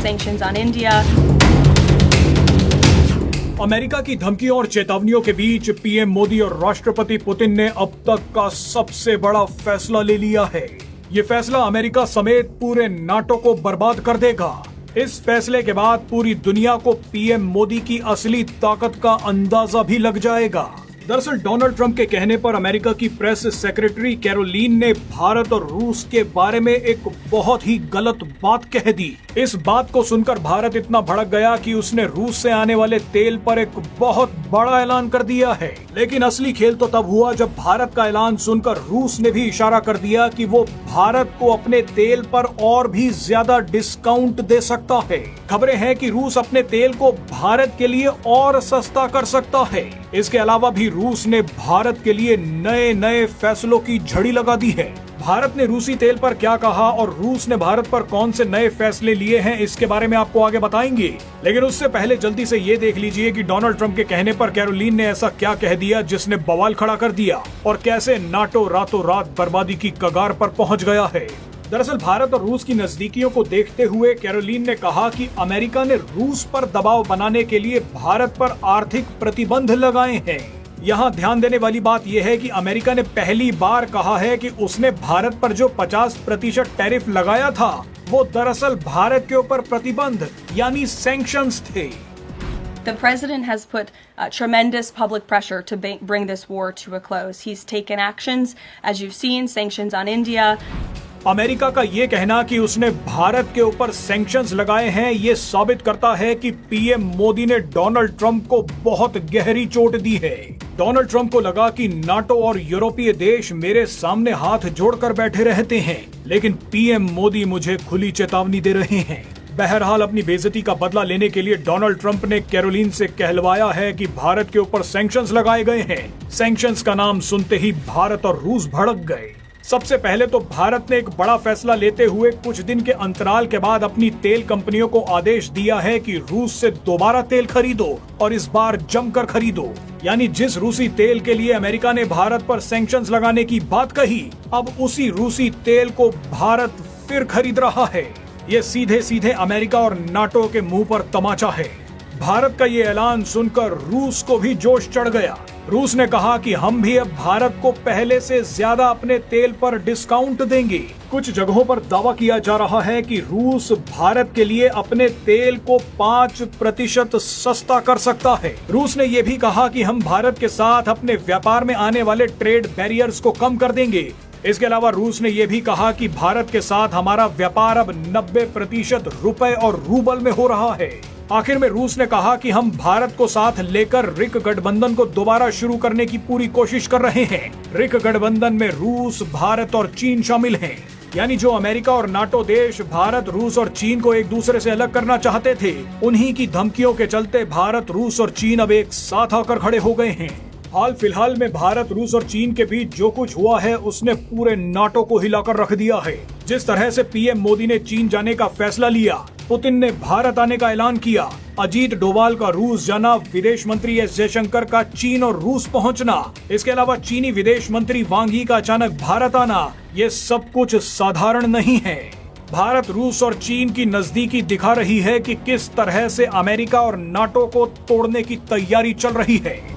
sanctions on India. America की धमकियों और चेतावनियों के बीच पीएम मोदी और राष्ट्रपति पुतिन ने अब तक का सबसे बड़ा फैसला ले लिया है। ये फैसला अमेरिका समेत पूरे नाटो को बर्बाद कर देगा। इस फैसले के बाद पूरी दुनिया को पीएम मोदी की असली ताकत का अंदाजा भी लग जाएगा। दरअसल डोनाल्ड ट्रंप के कहने पर अमेरिका की प्रेस सेक्रेटरी कैरोलीन ने भारत और रूस के बारे में एक बहुत ही गलत बात कह दी। इस बात को सुनकर भारत इतना भड़क गया कि उसने रूस से आने वाले तेल पर एक बहुत बड़ा ऐलान कर दिया है। लेकिन असली खेल तो तब हुआ जब भारत का ऐलान सुनकर रूस ने भी इशारा कर दिया कि वो भारत को अपने तेल पर और भी ज्यादा डिस्काउंट दे सकता है। खबरें हैं कि रूस अपने तेल को भारत के लिए और सस्ता कर सकता है। इसके अलावा भी रूस ने भारत के लिए नए नए फैसलों की झड़ी लगा दी है। भारत ने रूसी तेल पर क्या कहा और रूस ने भारत पर कौन से नए फैसले लिए हैं, इसके बारे में आपको आगे बताएंगे। लेकिन उससे पहले जल्दी से ये देख लीजिए कि डोनाल्ड ट्रंप के कहने पर कैरोलीन ने ऐसा क्या कह दिया जिसने बवाल खड़ा कर दिया और कैसे नाटो रातों रात बर्बादी की कगार पर पहुंच गया है। दरअसल भारत और रूस की नजदीकियों को देखते हुए कैरोलीन ने कहा कि अमेरिका ने रूस पर दबाव बनाने के लिए भारत पर आर्थिक प्रतिबंध लगाए हैं। यहाँ ध्यान देने वाली बात यह है कि अमेरिका ने पहली बार कहा है कि उसने भारत पर जो 50% टैरिफ लगाया था वो दरअसल भारत के ऊपर प्रतिबंध यानी सैंक्शंस थे। The president has put tremendous public pressure to bring this war to a close. He's taken actions, as you've seen, sanctions on India. America का ये कहना कि उसने भारत के ऊपर सैंक्शंस लगाए हैं, ये साबित करता है कि पीएम मोदी ने डोनाल्ड ट्रंप को बहुत गहरी चोट दी है। डोनाल्ड ट्रंप को लगा कि नाटो और यूरोपीय देश मेरे सामने हाथ जोड़कर बैठे रहते हैं, लेकिन पीएम मोदी मुझे खुली चेतावनी दे रहे हैं। बहरहाल अपनी बेइज्जती का बदला लेने के लिए डोनाल्ड ट्रंप ने कैरोलीन से कहलवाया है कि भारत के ऊपर सैंक्शंस लगाए गए हैं। सैंक्शंस का नाम सुनते ही भारत और रूस भड़क गए। सबसे पहले तो भारत ने एक बड़ा फैसला लेते हुए कुछ दिन के अंतराल के बाद अपनी तेल कंपनियों को आदेश दिया है कि रूस से दोबारा तेल खरीदो और इस बार जमकर खरीदो। यानी जिस रूसी तेल के लिए अमेरिका ने भारत पर सैंक्शंस लगाने की बात कही, अब उसी रूसी तेल को भारत फिर खरीद रहा है। ये सीधे सीधे अमेरिका और नाटो के मुंह पर तमाचा है। भारत का ये ऐलान सुनकर रूस को भी जोश चढ़ गया। रूस ने कहा कि हम भी अब भारत को पहले से ज्यादा अपने तेल पर डिस्काउंट देंगे। कुछ जगहों पर दावा किया जा रहा है कि रूस भारत के लिए अपने तेल को 5% सस्ता कर सकता है। रूस ने यह भी कहा कि हम भारत के साथ अपने व्यापार में आने वाले ट्रेड बैरियर्स को कम कर देंगे। इसके अलावा रूस ने यह भी कहा कि भारत के साथ हमारा व्यापार अब 90% रुपए और रूबल में हो रहा है। आखिर में रूस ने कहा कि हम भारत को साथ लेकर रिक गठबंधन को दोबारा शुरू करने की पूरी कोशिश कर रहे हैं। रिक गठबंधन में रूस, भारत और चीन शामिल हैं। यानी जो अमेरिका और नाटो देश भारत, रूस और चीन को एक दूसरे से अलग करना चाहते थे, उन्हीं की धमकियों के चलते भारत, रूस और चीन अब एक साथ आकर खड़े हो गए हैं। हाल फिलहाल में भारत, रूस और चीन के बीच जो कुछ हुआ है उसने पूरे नाटो को हिलाकर रख दिया है। जिस तरह से पीएम मोदी ने चीन जाने का फैसला लिया, पुतिन ने भारत आने का ऐलान किया, अजीत डोभाल का रूस जाना, विदेश मंत्री एस जयशंकर का चीन और रूस पहुंचना, इसके अलावा चीनी विदेश मंत्री वांग यी का अचानक भारत आना, ये सब कुछ साधारण नहीं है। भारत, रूस और चीन की नजदीकी दिखा रही है कि किस तरह से अमेरिका और नाटो को तोड़ने की तैयारी चल रही है।